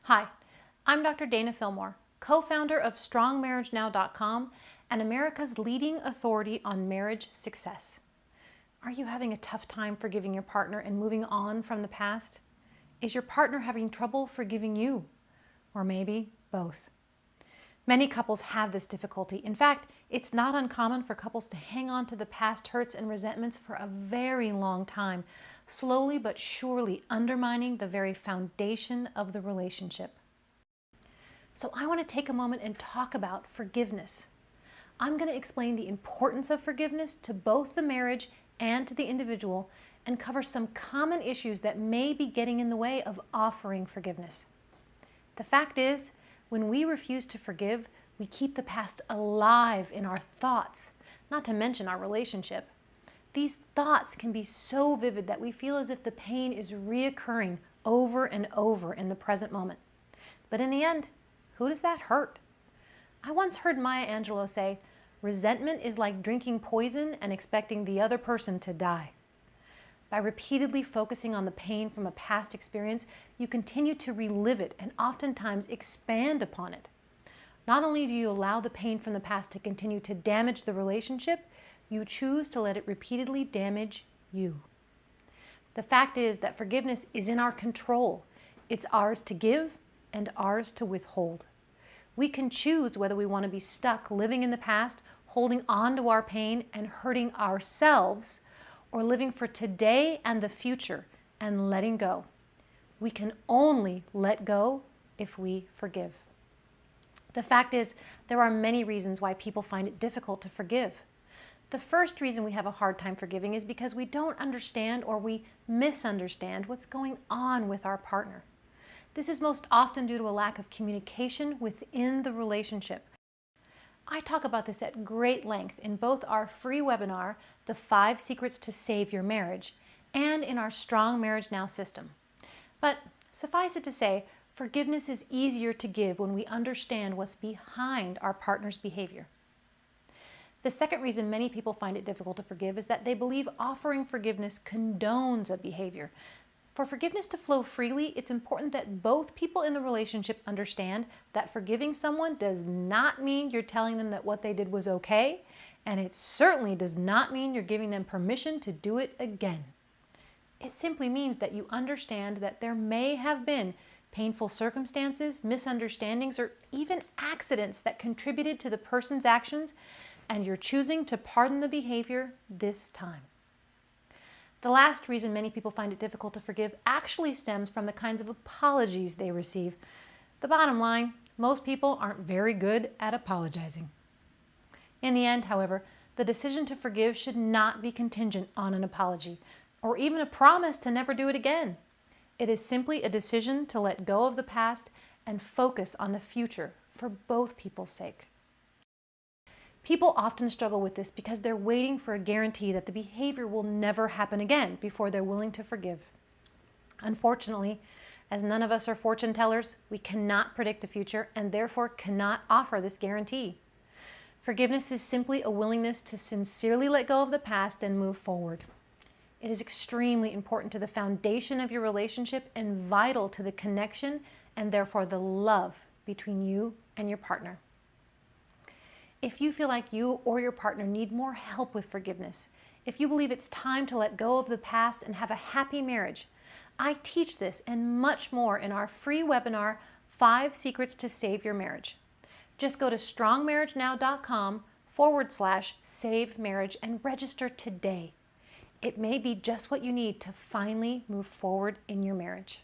Hi, I'm Dr. Dana Fillmore, co-founder of StrongMarriageNow.com and America's leading authority on marriage success. Are you having a tough time forgiving your partner and moving on from the past? Is your partner having trouble forgiving you? Or maybe both? Many couples have this difficulty. In fact, it's not uncommon for couples to hang on to the past hurts and resentments for a very long time, slowly but surely undermining the very foundation of the relationship. So I want to take a moment and talk about forgiveness. I'm going to explain the importance of forgiveness to both the marriage and to the individual and cover some common issues that may be getting in the way of offering forgiveness. The fact is, when we refuse to forgive, we keep the past alive in our thoughts, not to mention our relationship. These thoughts can be so vivid that we feel as if the pain is reoccurring over and over in the present moment. But in the end, who does that hurt? I once heard Maya Angelou say, "Resentment is like drinking poison and expecting the other person to die." By repeatedly focusing on the pain from a past experience, you continue to relive it and oftentimes expand upon it. Not only do you allow the pain from the past to continue to damage the relationship, you choose to let it repeatedly damage you. The fact is that forgiveness is in our control. It's ours to give and ours to withhold. We can choose whether we want to be stuck living in the past, holding on to our pain and hurting ourselves, or living for today and the future and letting go. We can only let go if we forgive. The fact is, there are many reasons why people find it difficult to forgive. The first reason we have a hard time forgiving is because we don't understand or we misunderstand what's going on with our partner. This is most often due to a lack of communication within the relationship. I talk about this at great length in both our free webinar, The 5 Secrets to Save Your Marriage, and in our Strong Marriage Now system. But suffice it to say, forgiveness is easier to give when we understand what's behind our partner's behavior. The second reason many people find it difficult to forgive is that they believe offering forgiveness condones a behavior. For forgiveness to flow freely, it's important that both people in the relationship understand that forgiving someone does not mean you're telling them that what they did was okay, and it certainly does not mean you're giving them permission to do it again. It simply means that you understand that there may have been painful circumstances, misunderstandings, or even accidents that contributed to the person's actions, and you're choosing to pardon the behavior this time. The last reason many people find it difficult to forgive actually stems from the kinds of apologies they receive. The bottom line, most people aren't very good at apologizing. In the end, however, the decision to forgive should not be contingent on an apology or even a promise to never do it again. It is simply a decision to let go of the past and focus on the future for both people's sake. People often struggle with this because they're waiting for a guarantee that the behavior will never happen again before they're willing to forgive. Unfortunately, as none of us are fortune tellers, we cannot predict the future and therefore cannot offer this guarantee. Forgiveness is simply a willingness to sincerely let go of the past and move forward. It is extremely important to the foundation of your relationship and vital to the connection and therefore the love between you and your partner. If you feel like you or your partner need more help with forgiveness, if you believe it's time to let go of the past and have a happy marriage, I teach this and much more in our free webinar, 5 Secrets to Save Your Marriage. Just go to strongmarriagenow.com/save marriage and register today. It may be just what you need to finally move forward in your marriage.